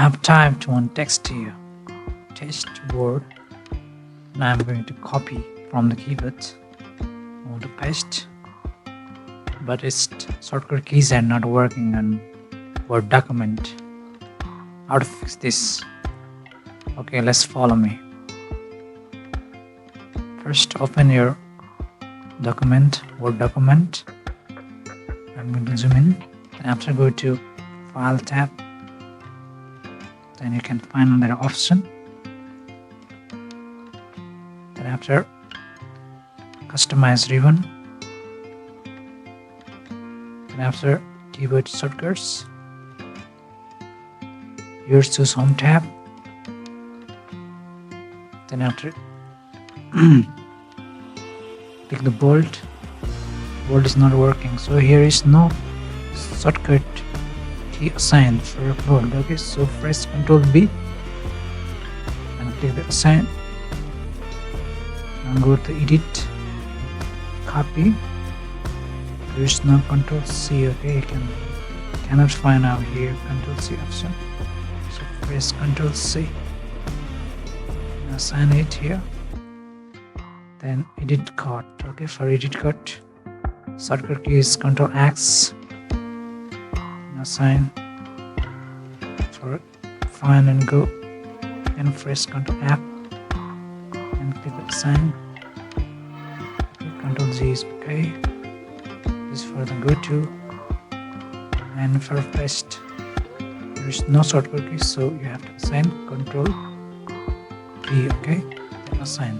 have typed one text here, test word. Now I'm going to copy from the keyboard. I want to paste, but its shortcut keys are not working on Word document. How to fix this? Okay, let's follow me. First, open your document, Word document. I'm going to zoom in. Then after, go to File tab. Then you can find another option. Then after, Customize ribbon. Then after, keyboard shortcuts. Here choose Home tab. Then after, click the bold. Bold is not working, so here is no shortcut key assigned for bold. Okay, so press Ctrl+B and click the assign. Now go to edit, copy. There is no Ctrl+C. Okay, you cannot find out here Ctrl+C option. So press Ctrl+C. Assign it here. Then edit cut. Okay, for edit cut, shortcut key is Ctrl+X. Assign for find and go, and press Ctrl+F and click assign. Ctrl+Z is okay. This is for the go to, and for paste there is no shortcut key, so you have to assign Ctrl+V. Okay, then assign.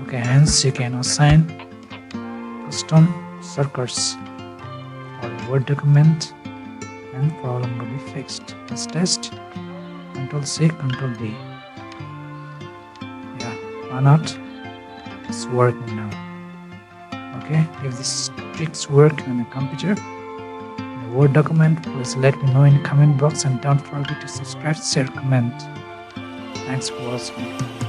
Okay, hence you can assign custom shortcuts for the Word document and problem will be fixed. Let's test. Ctrl+C, Ctrl+V. Yeah, why not? It's working now. Okay, if this tricks work on the computer, the Word document, please let me know in the comment box, and don't forget to subscribe, share, comment. Thanks for watching.